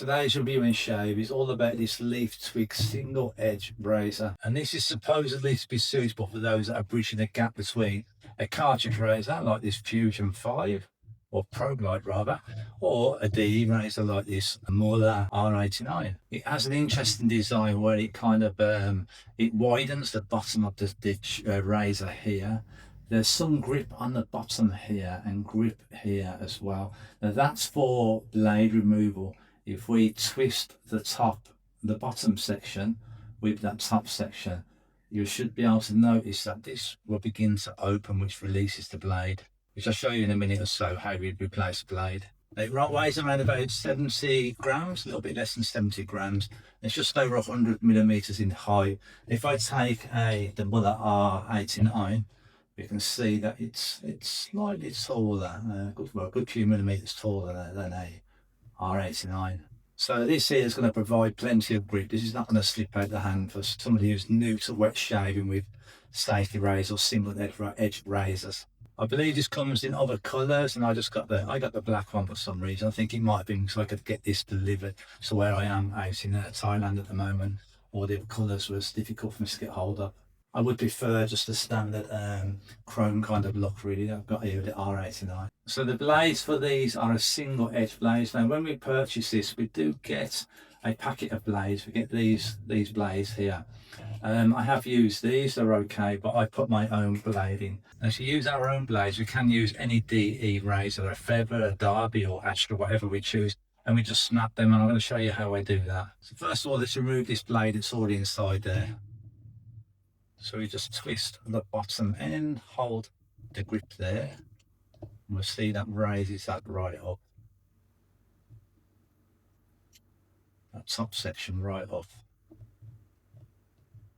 Today's review and shave is all about this Leaf Twig single edge razor, and this is supposedly to be suitable for those that are bridging the gap between a cartridge razor like this Fusion 5 or Pro Glide rather, or a DE razor like this Muller R89. It has an interesting design where it kind of it widens the bottom of the razor here. There's some grip on the bottom here and grip here as well. Now that's for blade removal. If we twist the bottom section with that top section, you should be able to notice that this will begin to open, which releases the blade, which I'll show you in a minute or so how we replace the blade. It weighs around about 70 grams, a little bit less than 70 grams. It's just over 100 millimeters in height. If I take the Muller R89, you can see that it's slightly taller, a good few millimeters taller than a R89. So this here is going to provide plenty of grip. This is not going to slip out the hand for somebody who's new to wet shaving with safety razors or single edge razors. I believe this comes in other colours, and I got the black one for some reason. I think it might have been so I could get this delivered to where I am out in Thailand at the moment. All the colours was difficult for me to get hold of. I would prefer just a standard chrome kind of look really. I've got here with the R89. So the blades for these are a single edge blades. Now when we purchase this, we do get a packet of blades. We get these blades here. I have used these, they're okay, but I put my own blade in. Now to use our own blades, we can use any DE razor, a Feather, a Derby or Astra, whatever we choose. And we just snap them, and I'm going to show you how I do that. So first of all, let's remove this blade that's already inside there. So we just twist the bottom end, hold the grip there, and we'll see that raises that right up. That top section right up.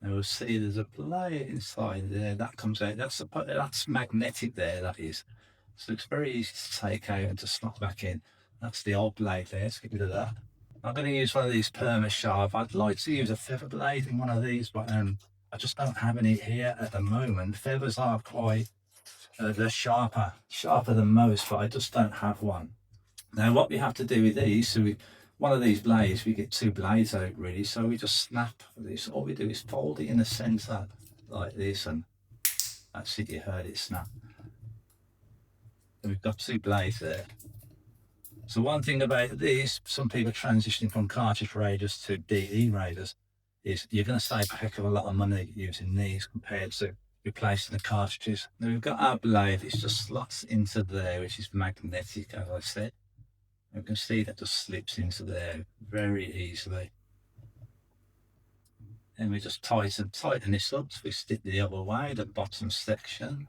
And we'll see there's a blade inside there that comes out. That's magnetic there, that is. So it's very easy to take out and to slot back in. That's the old blade there. Let's get rid of that. I'm going to use one of these Perma sharp. I'd like to use a feather blade in one of these, but I just don't have any here at the moment. Feathers are quite, they're sharper than most, but I just don't have one. Now what we have to do with these, so one of these blades, we get two blades out really, so we just snap this. All we do is fold it in the center like this, and that's it, you heard it snap. And we've got two blades there. So one thing about these, some people transitioning from cartridge razors to DE razors, is you're going to save a heck of a lot of money using these compared to replacing the cartridges. Now we've got our blade, it just slots into there, which is magnetic, as I said. You can see that just slips into there very easily. And we just tighten this up, twist it the other way, the bottom section.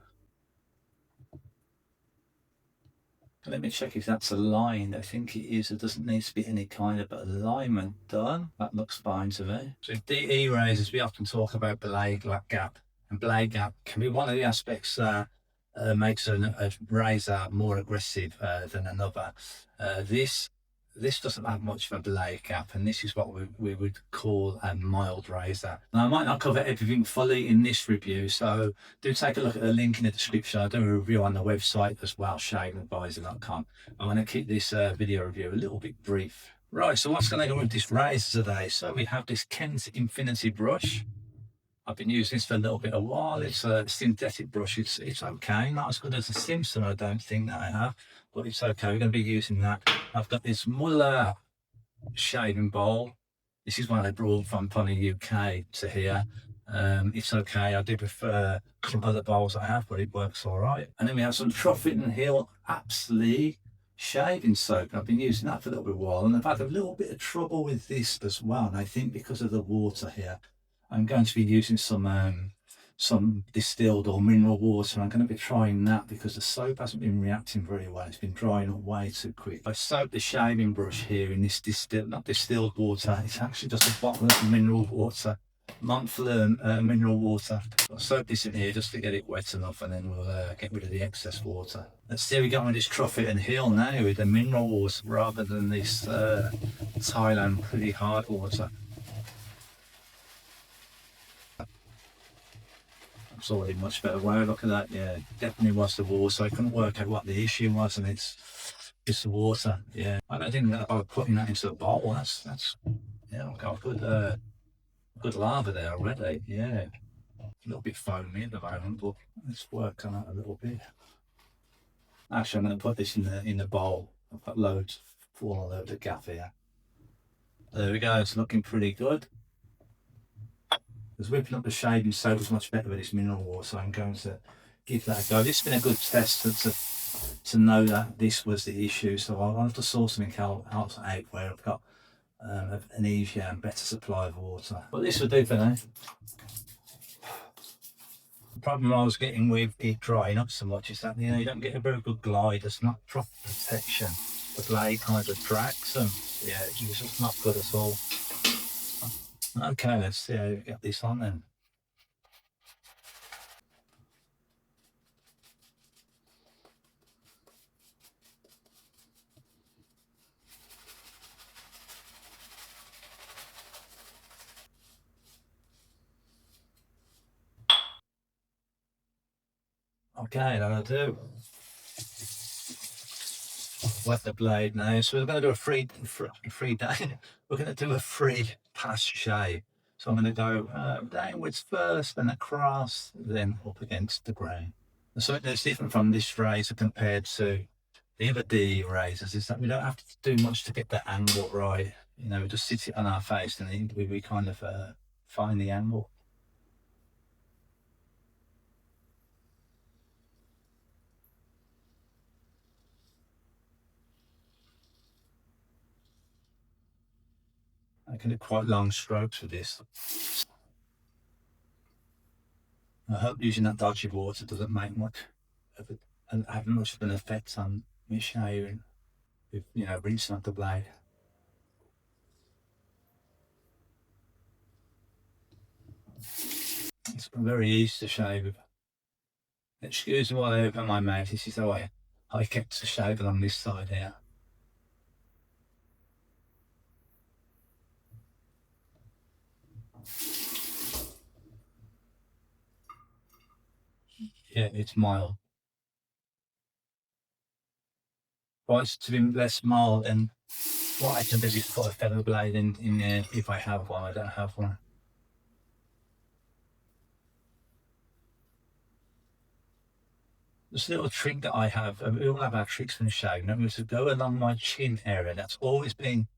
Let me check if that's aligned. I think it is. There doesn't need to be any kind of alignment done. That looks fine to me. So with DE razors, we often talk about blade gap. And blade gap can be one of the aspects that makes a razor more aggressive than another. This doesn't have much of a blade gap, and this is what we would call a mild razor. Now I might not cover everything fully in this review, so do take a look at the link in the description. I do a review on the website as well, shavingadvisor.com. I'm going to keep this video review a little bit brief. Right, so what's going to go with this razor today? So we have this Kent Infinity brush. I've been using this for a little bit of a while. It's a synthetic brush. It's okay, not as good as the Simpson, I don't think, that I have, but it's okay. We're going to be using that. I've got this Muller shaving bowl. This is one I brought from the UK to here. It's okay. I do prefer some other bowls I have, but it works all right. And then we have some Truefitt and Hill Apsley shaving soap. I've been using that for a little bit of a while, and I've had a little bit of trouble with this as well. And I think because of the water here, I'm going to be using some distilled or mineral water. I'm going to be trying that because the soap hasn't been reacting very well. It's been drying up way too quick. I soaked the shaving brush here in this not distilled water. It's actually just a bottle of mineral water, Montfleur mineral water. I'll soak this in here just to get it wet enough, and then we'll get rid of the excess water. Let's see how we go on this Truefitt and Hill now with the mineral water rather than this Thailand pretty hard water. It's already much better way. Look at that. Yeah, definitely was the water. So I couldn't work out what the issue was, and it's Just the water. Yeah. I don't think that by putting that into the bowl, that's yeah, I've got good lava there already. Yeah. A little bit foamy at the moment, but let's work on that a little bit. Actually, I'm going to put this in the bowl. I've got loads, full loads of gaff here. There we go. It's looking pretty good. Because whipping up the shaving soap is much better with this mineral water, so I'm going to give that a go. This has been a good test to know that this was the issue. So I'll have to source something else out where I've got an easier and better supply of water. But this will do for now. The problem I was getting with it drying up so much is that you don't get a very good glide. It's not proper protection. The blade kind of drags them. Yeah, it's just not good at all. Okay, let's see how we get this on then. Okay, that'll do. Wet the blade now. So we're going to do a free day. We're going to do a free pass shave. So I'm going to go downwards first, then across, then up against the grain. So that's different from this razor compared to the other D razors is that we don't have to do much to get the angle right. We just sit it on our face and we kind of find the angle. I can do quite long strokes with this. I hope using that dodgy water doesn't make much of it and have much of an effect on me shaving with, rinsing off the blade. It's very easy to shave with. Excuse me while I open my mouth. This is how I get to shave along this side here. Yeah, it's mild. But to be less mild, and what I can do is put a feather blade in there if I have one. I don't have one. This little trick that I have, we all have our tricks when shaving. I'm going to go along my chin area. That's always been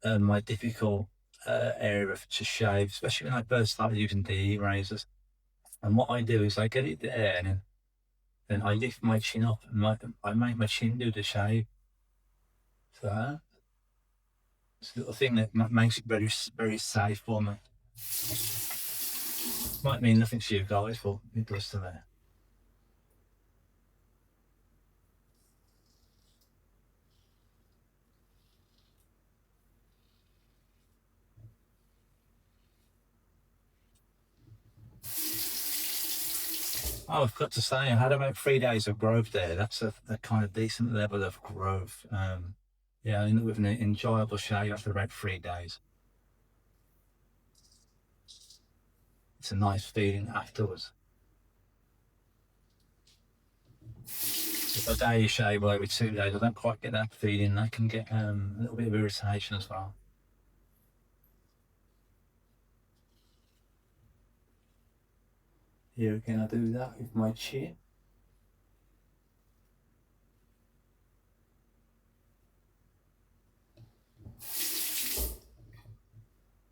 my difficult area to shave, especially when I first started using DE razors. And what I do is I get it there and then I lift my chin up and I make my chin do the shave. So it's a little thing that makes it very, very safe for me. Might mean nothing to you guys, but it does to me. Oh, I've got to say, I had about 3 days of growth there. That's a kind of decent level of growth. Yeah, I ended up with an enjoyable shave after about 3 days. It's a nice feeling afterwards. If a day you shave or every 2 days, I don't quite get that feeling. I can get a little bit of irritation as well. Here again, I do that with my chin.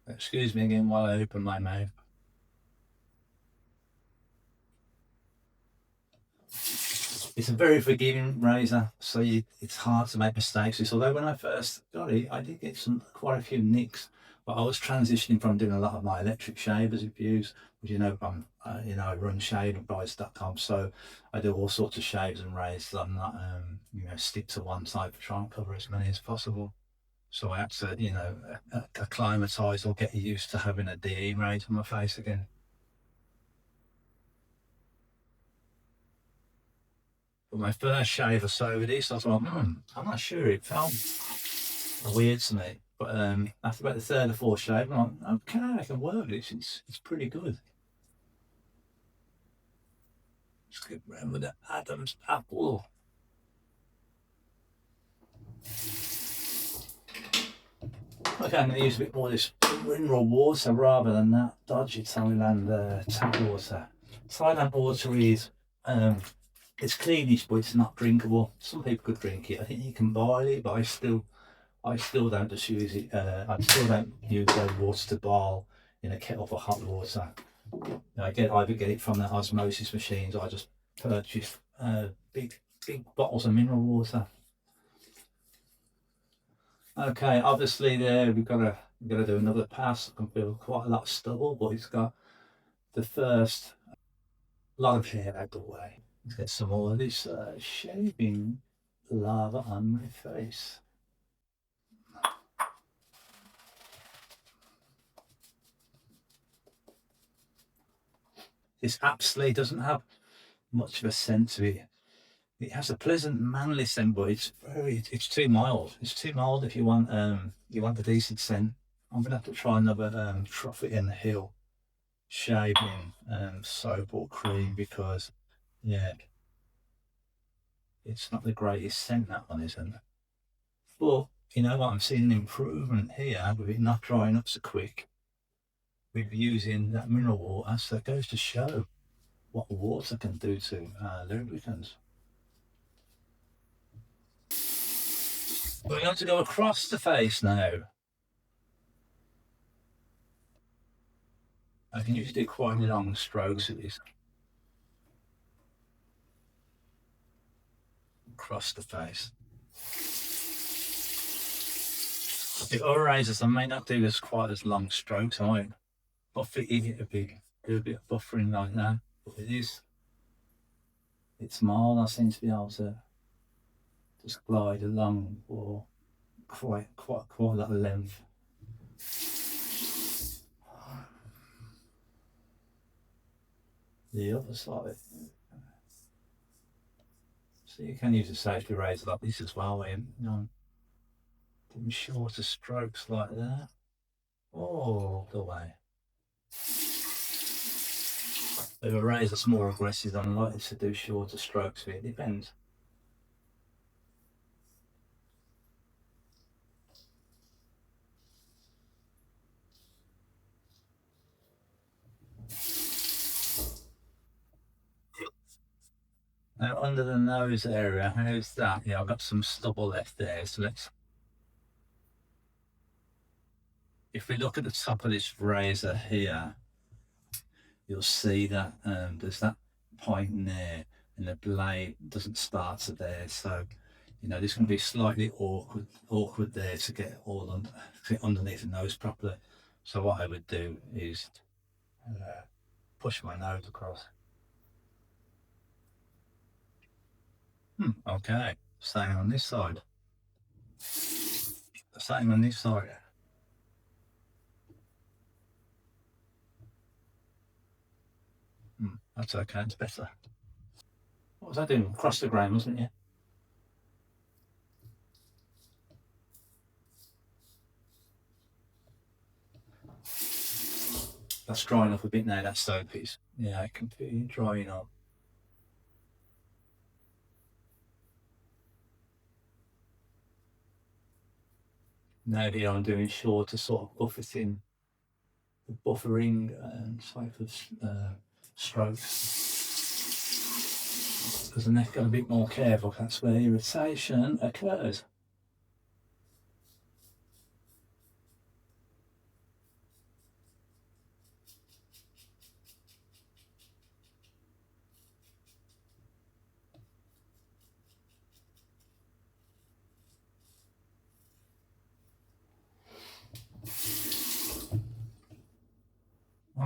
Excuse me again while I open my mouth. It's a very forgiving razor, so it's hard to make mistakes. Although when I first got it, I did get quite a few nicks. But I was transitioning from doing a lot of my electric shavers reviews, which I run shavingprice.com, so I do all sorts of shaves and razors. I'm not stick to one type, try and cover as many as possible. So I had to acclimatise or get used to having a DE razor on my face again. But my first shave or so with this, I was like, I'm not sure. It felt weird to me. But after about the third or fourth shave, I'm like, okay, I can work with this. It's pretty good. Let's get around with the Adam's apple. Okay, I'm going to use a bit more of this mineral water rather than that dodgy Thailand tap water. Thailand water is it's cleanish, but it's not drinkable. Some people could drink it. I think you can boil it, but I still don't just use it. I still don't use water to boil in a kettle for hot water. I either get it from the osmosis machines, or I just purchase big bottles of mineral water. Okay, obviously there we've got to do another pass. I can feel quite a lot of stubble, but it's got the first lot of hair out the way. Let's get some more of this shaving lava on my face. This Apsley doesn't have much of a scent to it. It has a pleasant manly scent, but it's too mild. It's too mild if you want a decent scent. I'm gonna have to try another Truefitt in the Hill shaving soap or cream, because yeah, it's not the greatest scent, that one isn't. But you know what, I'm seeing an improvement here with it not drying up so quick with using that mineral water. So it goes to show what water can do to lubricants. We're going to go across the face now. I can usually do quite long strokes with this. Across the face. The other razors, I may not do this quite as long strokes. I might buff it in a bit, do a bit of buffering like that. But it's mild. I seem to be able to just glide along for quite a lot of length. The other side. So you can use a safety razor like this as well, you know, doing shorter strokes like that, all the way. If a razor's more aggressive, I'm likely to do shorter strokes with it. Depends. Now under the nose area, how's that? Yeah, I've got some stubble left there, so if we look at the top of this razor here, you'll see that there's that point there, and the blade doesn't start to there. So, you know, this can be slightly awkward there to get get underneath the nose properly. So what I would do is push my nose across. Okay, same on this side. Same on this side. That's okay, it's better. What was I doing? Across the grain, wasn't it? That's drying off a bit now, that soap is. Yeah, it can be drying up. Now here I'm doing shorter sort of buffering type of strokes. Because the neck got a bit more careful, that's where irritation occurs.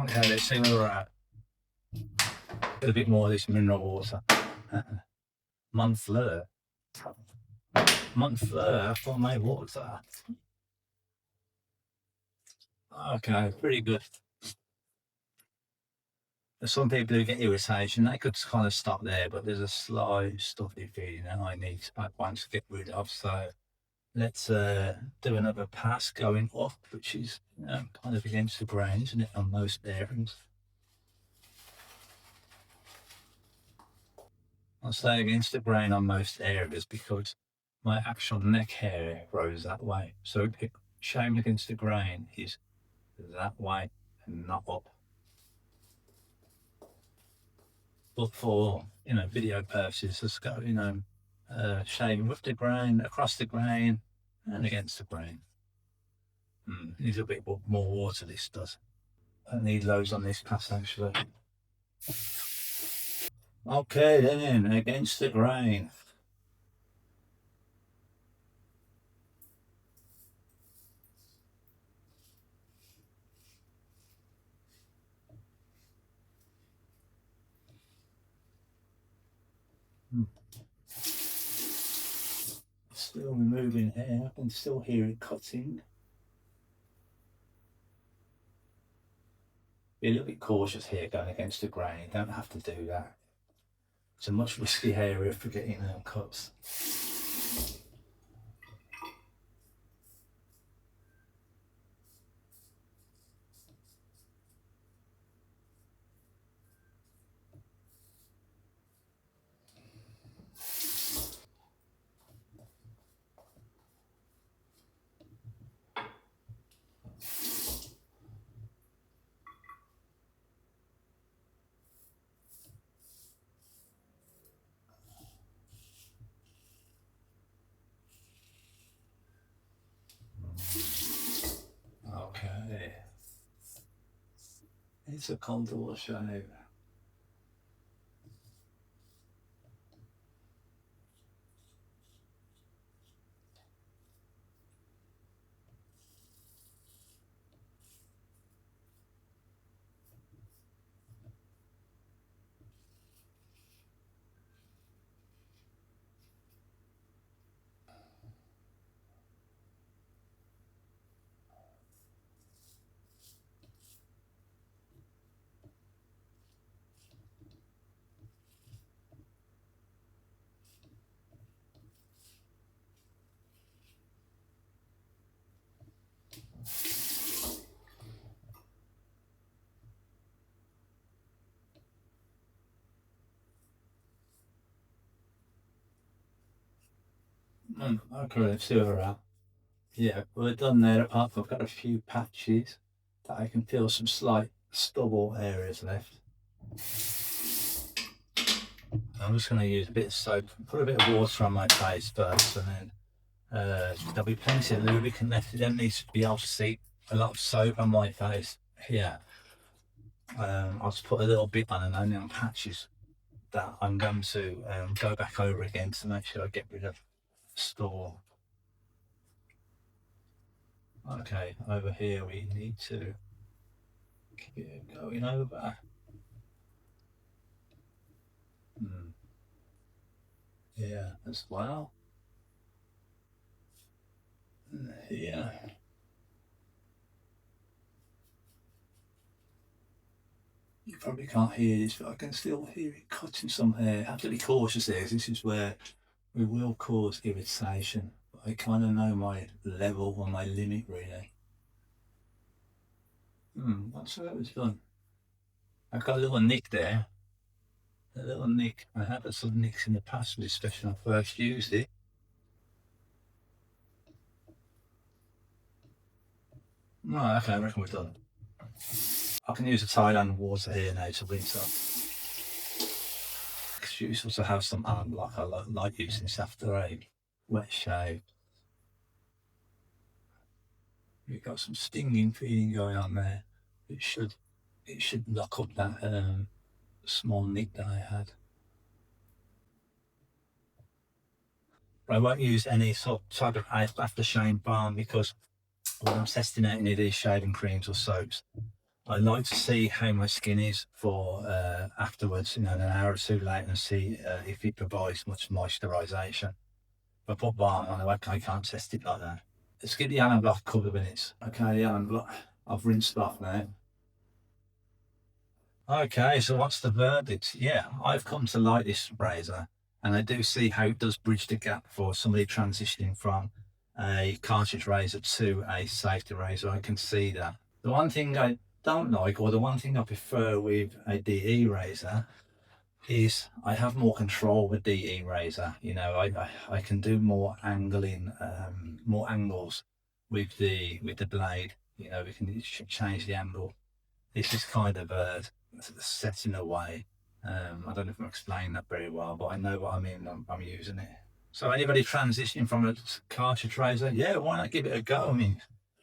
Okay, let's see where we're at. A bit more of this mineral water. Montfleur. Montfleur for my water. Okay, pretty good. There's some people who get irritation, they could kind of stop there, but there's a slight stuffy feeling that I need to want to get rid of. So let's do another pass going up, which is kind of against the grain, isn't it, on most bearings? I'll say against the grain on most areas because my actual neck hair grows that way. So shaving against the grain is that way and not up. But for, you know, video purposes, let's go, you know, shaving with the grain, across the grain, and against the grain. Needs a bit more water, this does. I need loads on this pass, actually. Okay, then, against the grain. Still removing hair, I can still hear it cutting. Be a little bit cautious here going against the grain, you don't have to do that. It's a much risky area for getting cuts. Okay. It's a comfortable shave. Okay, let's see where we're at. Yeah, we're done there, apart from I've got a few patches that I can feel some slight stubble areas left. I'm just going to use a bit of soap, put a bit of water on my face first, and then there'll be plenty of lubricant left. You don't need to be able to see a lot of soap on my face here. I'll just put a little bit on and only on patches that I'm going to go back over again to make sure I get rid of store. Okay, over here we need to keep it going over. Yeah, as well. Yeah. You probably can't hear this, but I can still hear it cutting some hair. I have to be cautious there, 'cause this is where we will cause irritation. But I kind of know my level or my limit, really. Once that was done, I've got a little nick there. A little nick. I had some nicks in the past, especially when I first used it. Right, okay, I reckon we're done. I can use a Thailand water here now to rinse up. Because you also have some arm block. I like using this after a wet shave. You've got some stinging feeling going on there. It should lock up that small nick that I had. I won't use any sort of type of aftershave balm, because when I'm testing out any of these shaving creams or soaps, I like to see how my skin is for afterwards, you know, an hour or two later, and see if it provides much moisturisation. If I put balm on, I can't test it like that. Let's get the alum block a couple of minutes. Okay, the alum block, I've rinsed off now. Okay, so what's the verdict? Yeah, I've come to like this razor, and I do see how it does bridge the gap for somebody transitioning from a cartridge razor to a safety razor. I can see that. The one thing I don't like, or the one thing I prefer with a DE razor, is I have more control with the e-razor. You know, I can do more angling, more angles with the blade. You know, we can change the angle. This is kind of set in a way. I don't know if I'm explaining that very well, but I know what I mean. I'm using it. So anybody transitioning from a cartridge razor, yeah, why not give it a go? I mean,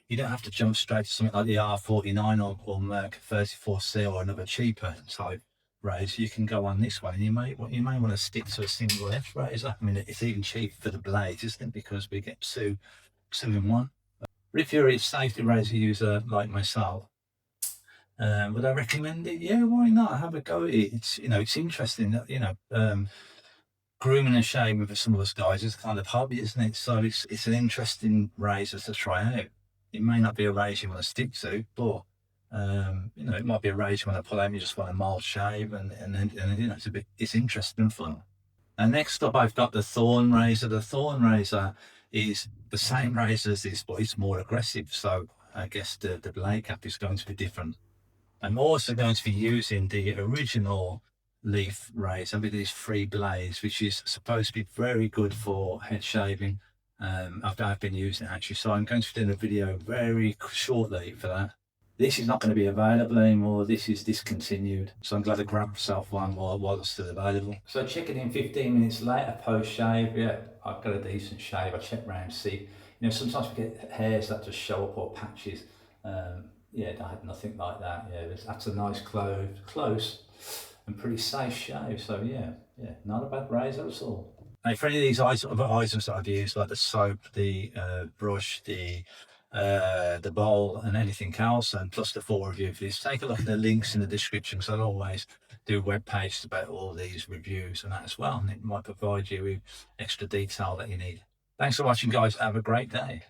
you don't have to jump straight to something like the R49 or Merc 34C or another cheaper type razor. You can go on this one, and you may want to stick to a single edge razor. I mean, it's even cheaper for the blades, isn't it? Because we get two in one. But if you're a safety razor user like myself, would I recommend it? Yeah, why not? Have a go at it. It's interesting that grooming and shaving for some of us guys is kind of hobby, isn't it? So it's an interesting razor to try out. It may not be a razor you want to stick to, but it might be a razor you want to pull out and you just want a mild shave, and then it's interesting and fun. And next up, I've got the Thorn razor. The Thorn razor is the same razor as this, but it's more aggressive. So I guess the blade cap is going to be different. I'm also going to be using the original leaf razor with these 3 blades, which is supposed to be very good for head shaving. I've been using it actually, so I'm going to be doing a video very shortly for that. This is not going to be available anymore. This is discontinued. So I'm glad I grabbed myself one while it's still available. So checking in 15 minutes later, post shave. Yeah, I've got a decent shave. I checked round to see. Sometimes we get hairs that just show up or patches. Yeah, I had nothing like that. Yeah, that's a nice close and pretty safe shave. So yeah, not a bad razor at all. Now, for any of these items that I've used, like the soap, the brush, the bowl, and anything else, and plus the full review of this, take a look at the links in the description, because I'll always do web pages about all these reviews and that as well, and it might provide you with extra detail that you need. Thanks for watching, guys. Have a great day.